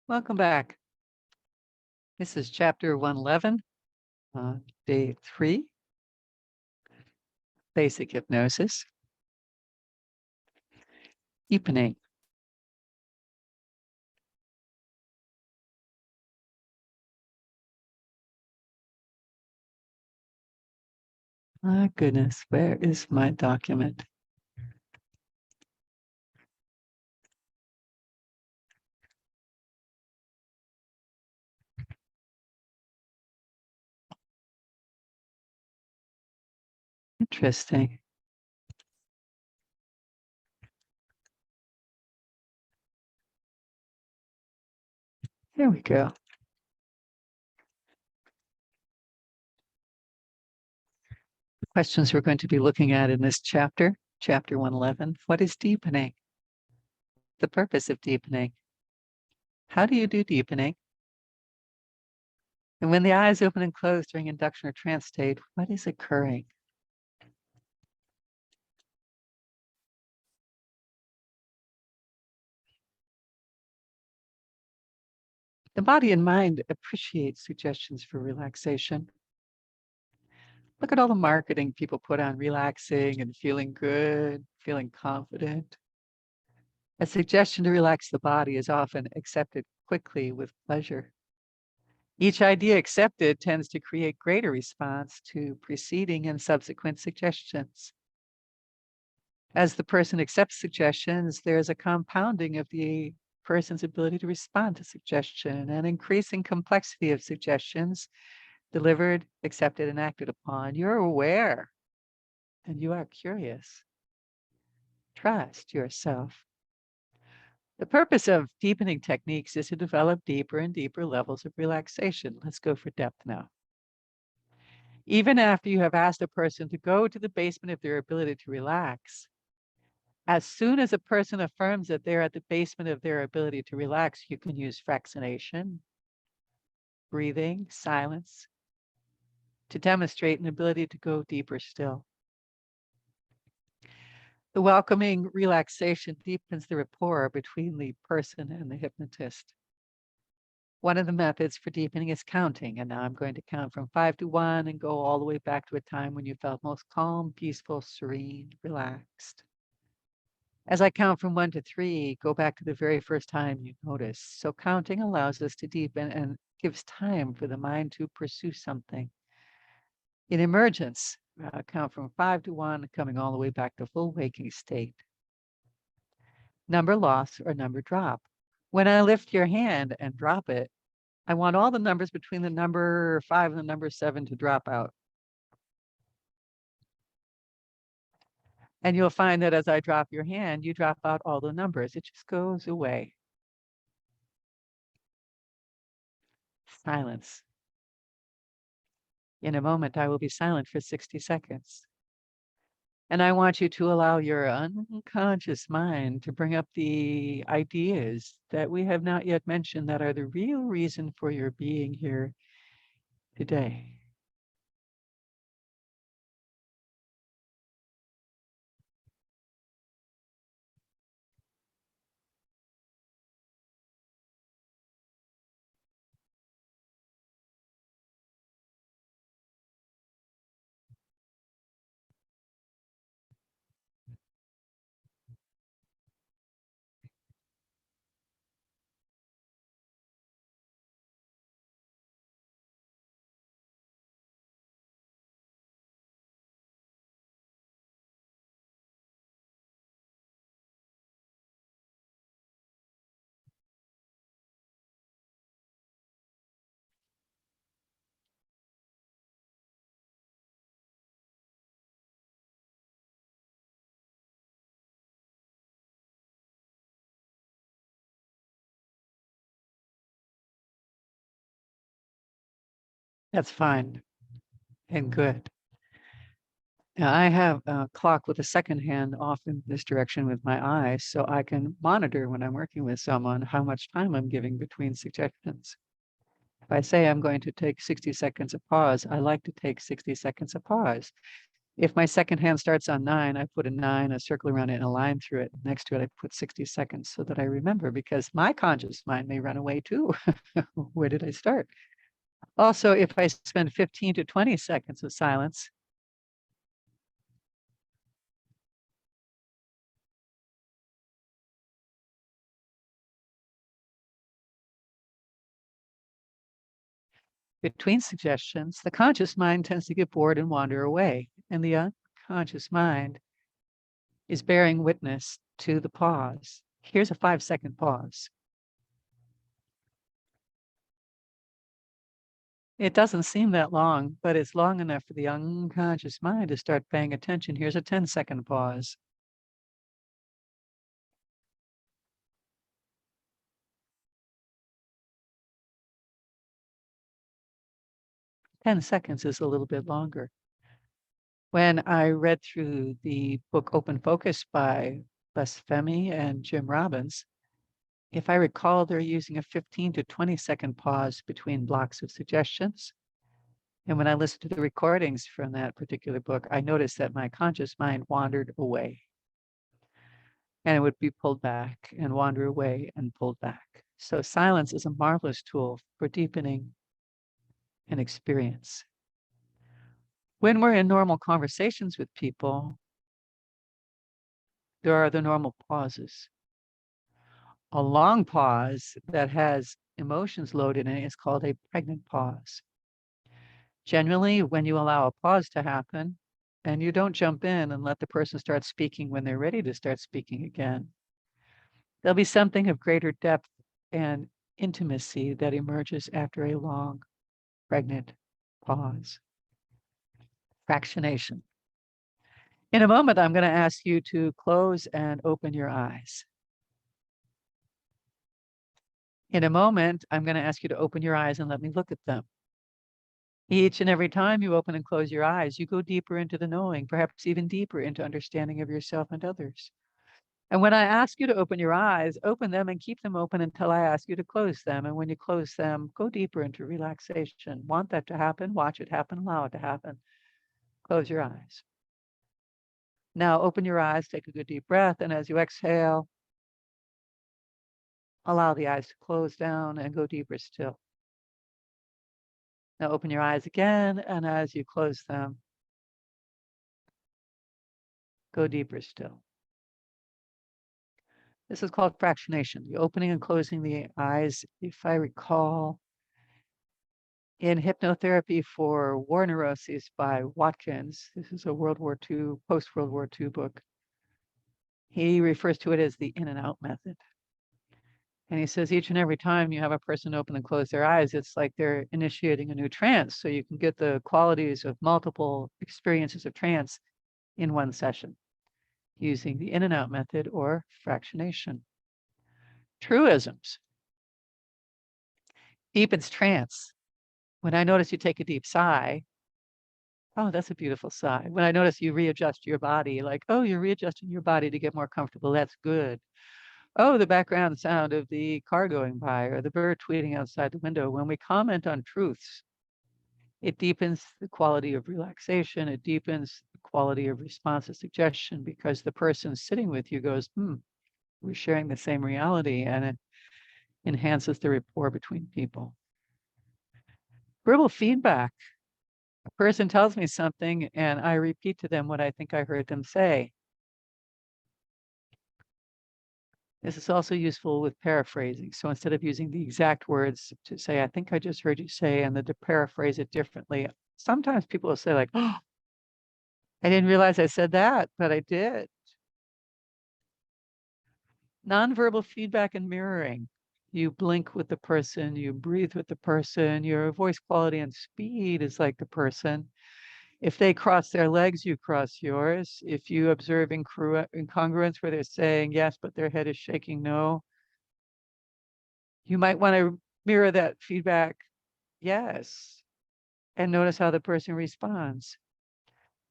Welcome back. This is chapter 111, day 3, basic hypnosis, deepening. My goodness, where is my document? Interesting. There we go. The questions we're going to be looking at in this chapter, chapter 111. What is deepening? The purpose of deepening. How do you do deepening? And when the eyes open and close during induction or trance state, what is occurring? The body and mind appreciate suggestions for relaxation. Look at all the marketing people put on relaxing and feeling good, feeling confident. A suggestion to relax the body is often accepted quickly with pleasure. Each idea accepted tends to create greater response to preceding and subsequent suggestions. As the person accepts suggestions, there's a compounding of the person's ability to respond to suggestion and increasing complexity of suggestions delivered, accepted, and acted upon. You're aware and you are curious. Trust yourself. The purpose of deepening techniques is to develop deeper and deeper levels of relaxation. Let's go for depth now. Even after you have asked a person to go to the basement of their ability to relax, as soon as a person affirms that they're at the basement of their ability to relax, you can use fractionation, breathing, silence, to demonstrate an ability to go deeper still. The welcoming relaxation deepens the rapport between the person and the hypnotist. One of the methods for deepening is counting. And now I'm going to count from 5 to 1 and go all the way back to a time when you felt most calm, peaceful, serene, relaxed. As I count from 1 to 3, go back to the very first time you noticed. So counting allows us to deepen and gives time for the mind to pursue something. In emergence, count from 5 to 1, coming all the way back to full waking state. Number loss or number drop. When I lift your hand and drop it, I want all the numbers between the number 5 and the number 7 to drop out. And you'll find that as I drop your hand, you drop out all the numbers. It just goes away. Silence. In a moment, I will be silent for 60 seconds. And I want you to allow your unconscious mind to bring up the ideas that we have not yet mentioned that are the real reason for your being here today. That's fine and good. Now, I have a clock with a second hand off in this direction with my eyes, so I can monitor when I'm working with someone how much time I'm giving between suggestions. If I say I'm going to take 60 seconds of pause, I like to take 60 seconds of pause. If my second hand starts on 9, I put a 9, a circle around it, and a line through it. Next to it, I put 60 seconds so that I remember, because my conscious mind may run away too. Where did I start? Also, if I spend 15 to 20 seconds of silence, between suggestions, the conscious mind tends to get bored and wander away, and the unconscious mind is bearing witness to the pause. Here's a 5-second pause. It doesn't seem that long, but it's long enough for the unconscious mind to start paying attention. Here's a 10-second pause. 10 seconds is a little bit longer. When I read through the book Open Focus by Les Femi and Jim Robbins, if I recall, they're using a 15 to 20-second pause between blocks of suggestions. And when I listened to the recordings from that particular book, I noticed that my conscious mind wandered away. And it would be pulled back and wander away and pulled back. So silence is a marvelous tool for deepening an experience. When we're in normal conversations with people, there are the normal pauses. A long pause that has emotions loaded in it is called a pregnant pause. Generally, when you allow a pause to happen and you don't jump in and let the person start speaking when they're ready to start speaking again, there'll be something of greater depth and intimacy that emerges after a long, pregnant pause. Fractionation. In a moment, I'm going to ask you to close and open your eyes. In a moment, I'm going to ask you to open your eyes and let me look at them. Each and every time you open and close your eyes, you go deeper into the knowing, perhaps even deeper into understanding of yourself and others. And when I ask you to open your eyes, open them and keep them open until I ask you to close them. And when you close them, go deeper into relaxation. Want that to happen? Watch it happen. Allow it to happen. Close your eyes. Now open your eyes, take a good deep breath, and as you exhale, allow the eyes to close down and go deeper still. Now open your eyes again, and as you close them, go deeper still. This is called fractionation, the opening and closing the eyes. If I recall, in Hypnotherapy for War Neuroses by Watkins, this is a World War II, post-World War II book. He refers to it as the in and out method. And he says each and every time you have a person open and close their eyes, it's like they're initiating a new trance. So you can get the qualities of multiple experiences of trance in one session using the in and out method or fractionation. Truisms. Deepens trance. When I notice you take a deep sigh, oh, that's a beautiful sigh. When I notice you readjust your body, like, oh, you're readjusting your body to get more comfortable, that's good. Oh, the background sound of the car going by or the bird tweeting outside the window. When we comment on truths, it deepens the quality of relaxation. It deepens the quality of response to suggestion because the person sitting with you goes, we're sharing the same reality, and it enhances the rapport between people. Verbal feedback. A person tells me something and I repeat to them what I think I heard them say. This is also useful with paraphrasing. So instead of using the exact words to say, I think I just heard you say, and then to paraphrase it differently, sometimes people will say like, oh, I didn't realize I said that, but I did. Nonverbal feedback and mirroring. You blink with the person, you breathe with the person, your voice quality and speed is like the person. If they cross their legs, you cross yours. If you observe incongruence where they're saying yes, but their head is shaking no, you might want to mirror that feedback, yes, and notice how the person responds.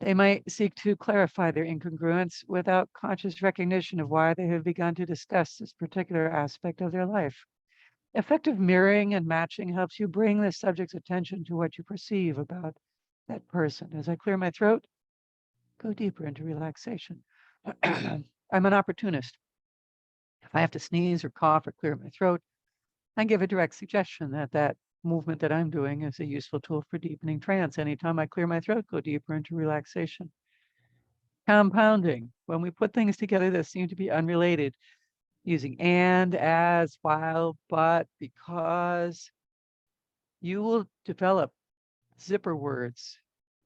They might seek to clarify their incongruence without conscious recognition of why they have begun to discuss this particular aspect of their life. Effective mirroring and matching helps you bring the subject's attention to what you perceive about that person. As I clear my throat, Go deeper into relaxation. I'm an opportunist. If I have to sneeze or cough or clear my throat, I give a direct suggestion that that movement that I'm doing is a useful tool for deepening trance. Anytime I clear my throat, go deeper into relaxation. Compounding. When we put things together that seem to be unrelated, using and, as, while, but, because, you will develop zipper words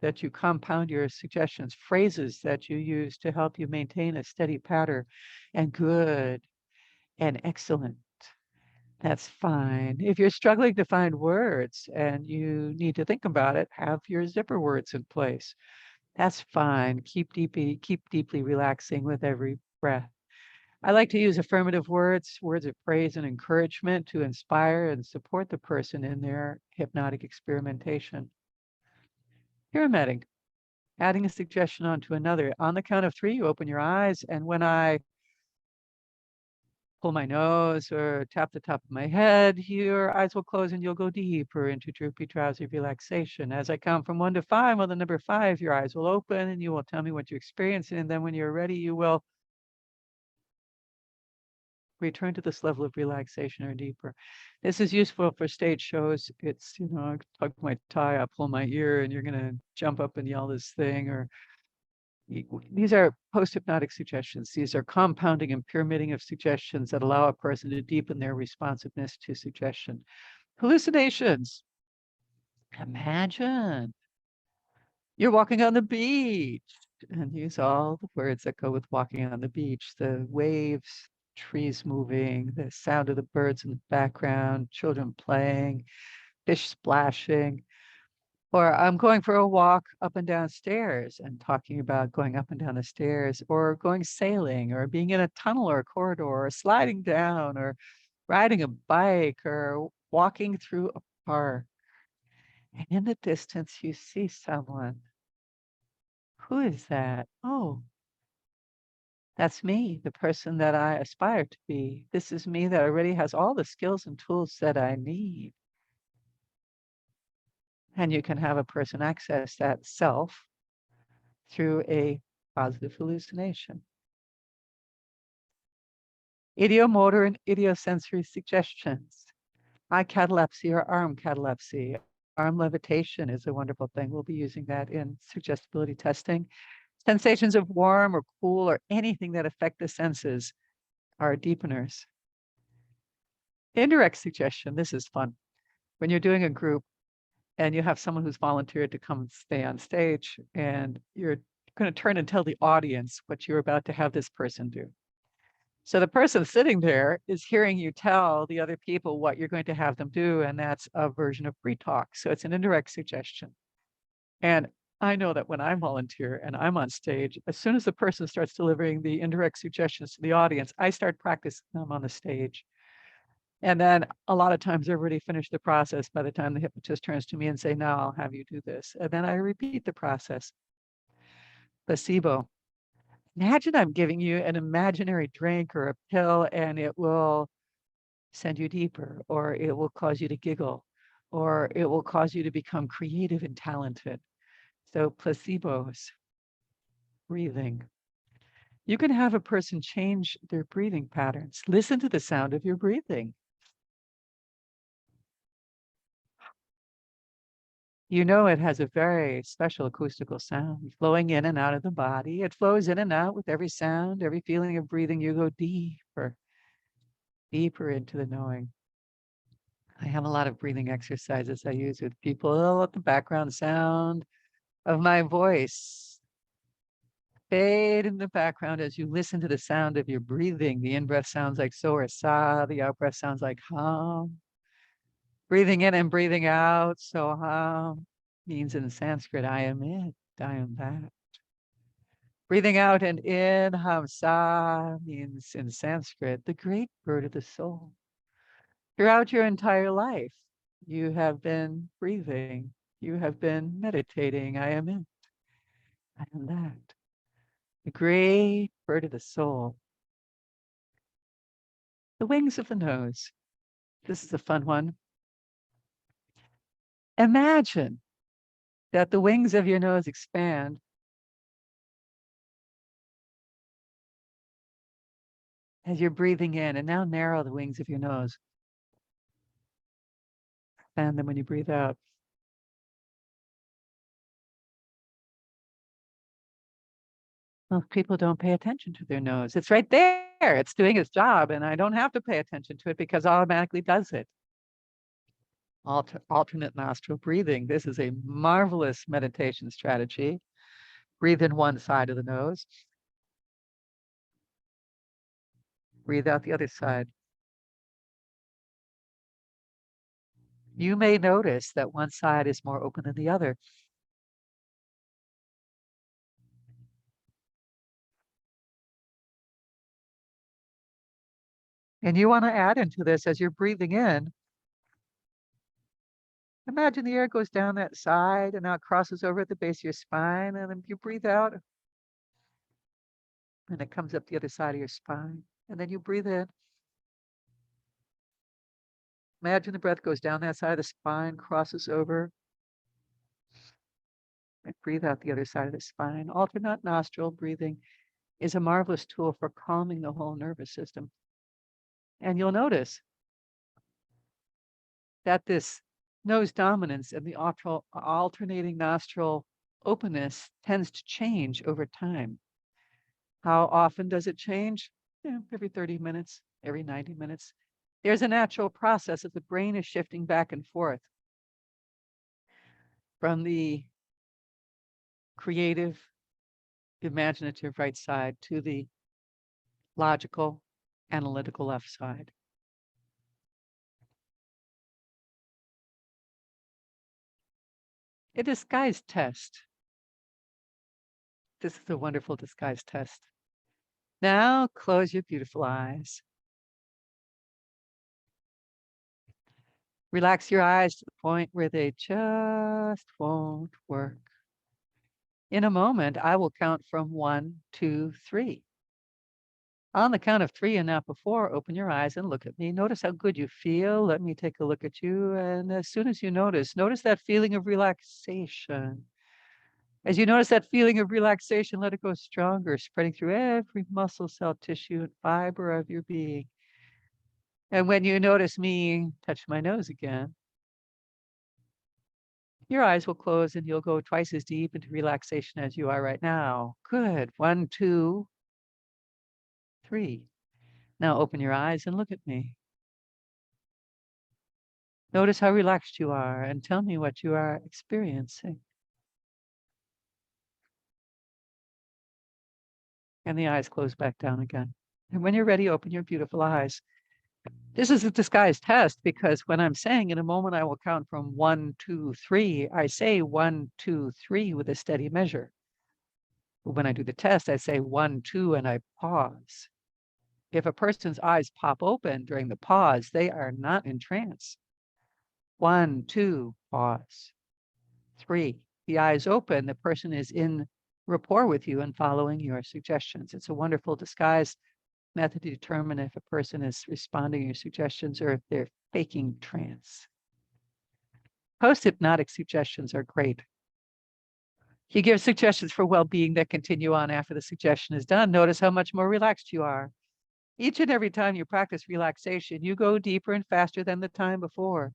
that you compound your suggestions, phrases that you use to help you maintain a steady pattern. And good and excellent. That's fine. If you're struggling to find words and you need to think about it, have your zipper words in place. That's fine. Keep deeply relaxing with every breath. I like to use affirmative words, words of praise and encouragement to inspire and support the person in their hypnotic experimentation. Pyramiding, adding a suggestion onto another. On the count of 3, you open your eyes, and when I pull my nose or tap the top of my head, your eyes will close and you'll go deeper into droopy, drowsy relaxation. As I count from 1 to 5, on the number 5, your eyes will open and you will tell me what you experienced. And then when you're ready, you will return to this level of relaxation or deeper. This is useful for stage shows. It's, I tug my tie, I pull my ear, and you're going to jump up and yell this thing, or these are post-hypnotic suggestions. These are compounding and pyramiding of suggestions that allow a person to deepen their responsiveness to suggestion. Hallucinations. Imagine you're walking on the beach, and use all the words that go with walking on the beach. The waves, trees moving, the sound of the birds in the background, children playing, fish splashing. Or I'm going for a walk up and down stairs and talking about going up and down the stairs, or going sailing, or being in a tunnel or a corridor, or sliding down, or riding a bike, or walking through a park. And in the distance, you see someone. Who is that? Oh, that's me, the person that I aspire to be. This is me that already has all the skills and tools that I need. And you can have a person access that self through a positive hallucination. Idiomotor and idiosensory suggestions. Eye catalepsy or arm catalepsy. Arm levitation is a wonderful thing. We'll be using that in suggestibility testing. Sensations of warm or cool or anything that affect the senses are deepeners. Indirect suggestion. This is fun. When you're doing a group and you have someone who's volunteered to come and stay on stage, and you're going to turn and tell the audience what you're about to have this person do. So the person sitting there is hearing you tell the other people what you're going to have them do, and that's a version of pre-talk. So it's an indirect suggestion. And I know that when I volunteer and I'm on stage, as soon as the person starts delivering the indirect suggestions to the audience, I start practicing them on the stage. And then a lot of times they've already finished the process by the time the hypnotist turns to me and say, "Now I'll have you do this." And then I repeat the process. Placebo. Imagine I'm giving you an imaginary drink or a pill, and it will send you deeper, or it will cause you to giggle, or it will cause you to become creative and talented. So placebos. Breathing. You can have a person change their breathing patterns. Listen to the sound of your breathing. You know it has a very special acoustical sound flowing in and out of the body. It flows in and out with every sound, every feeling of breathing. You go deeper, deeper into the knowing. I have a lot of breathing exercises I use with people. They'll let the background sound of my voice fade in the background as you listen to the sound of your breathing. The in-breath sounds like so or sa. The out-breath sounds like hum. Breathing in and breathing out. So hum means in Sanskrit, I am it, I am that. Breathing out and in, hamsa, means in Sanskrit, the great bird of the soul. Throughout your entire life, you have been breathing. You have been meditating. I am it. I am that. The great bird of the soul. The wings of the nose. This is a fun one. Imagine that the wings of your nose expand as you're breathing in. And now narrow the wings of your nose. Expand them when you breathe out. Most people don't pay attention to their nose. It's right there. It's doing its job, and I don't have to pay attention to it because it automatically does it. Alternate nostril breathing. This is a marvelous meditation strategy. Breathe in one side of the nose. Breathe out the other side. You may notice that one side is more open than the other. And you want to add into this as you're breathing in. Imagine the air goes down that side and now it crosses over at the base of your spine. And then you breathe out and it comes up the other side of your spine. And then you breathe in. Imagine the breath goes down that side of the spine, crosses over, and breathe out the other side of the spine. Alternate nostril breathing is a marvelous tool for calming the whole nervous system. And you'll notice that this nose dominance and the alternating nostril openness tends to change over time. How often does it change? Every 30 minutes, every 90 minutes. There's a natural process that the brain is shifting back and forth from the creative, imaginative right side to the logical, analytical left side. A disguise test. This is a wonderful disguise test. Now close your beautiful eyes. Relax your eyes to the point where they just won't work. In a moment, I will count from 1, 2, 3. On the count of 3 and not before, open your eyes and look at me. Notice how good you feel. Let me take a look at you. And as soon as you notice that feeling of relaxation. As you notice that feeling of relaxation, let it go stronger, spreading through every muscle, cell, tissue, and fiber of your being. And when you notice me touch my nose again, your eyes will close and you'll go twice as deep into relaxation as you are right now. Good. 1, 2, 3. Now open your eyes and look at me. Notice how relaxed you are and tell me what you are experiencing. And the eyes close back down again. And when you're ready, open your beautiful eyes. This is a disguised test because when I'm saying in a moment I will count from 1, 2, 3, I say 1, 2, 3 with a steady measure. But when I do the test, I say 1, 2, and I pause. If a person's eyes pop open during the pause, they are not in trance. 1, 2, pause. 3, the eyes open, the person is in rapport with you and following your suggestions. It's a wonderful disguise method to determine if a person is responding to your suggestions or if they're faking trance. Post-hypnotic suggestions are great. You give suggestions for well-being that continue on after the suggestion is done. Notice how much more relaxed you are. Each and every time you practice relaxation, you go deeper and faster than the time before.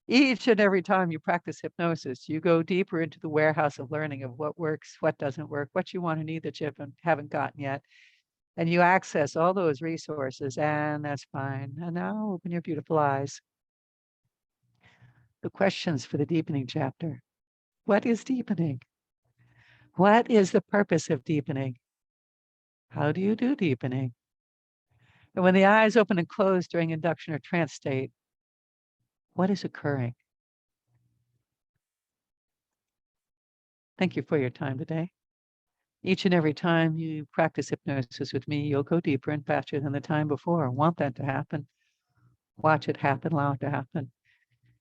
Each and every time you practice hypnosis, you go deeper into the warehouse of learning of what works, what doesn't work, what you want to need that you haven't gotten yet. And you access all those resources, and that's fine. And now open your beautiful eyes. The questions for the deepening chapter. What is deepening? What is the purpose of deepening? How do you do deepening? And when the eyes open and close during induction or trance state, what is occurring? Thank you for your time today. Each and every time you practice hypnosis with me, you'll go deeper and faster than the time before. Want that to happen. Watch it happen, allow it to happen.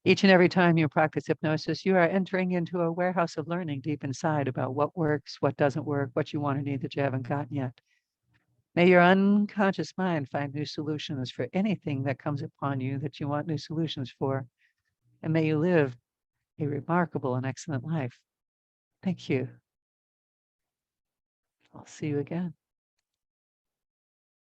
Each and every time you practice hypnosis, you are entering into a warehouse of learning deep inside about what works, what doesn't work, what you want to need that you haven't gotten yet. May your unconscious mind find new solutions for anything that comes upon you that you want new solutions for. And may you live a remarkable and excellent life. Thank you. I'll see you again.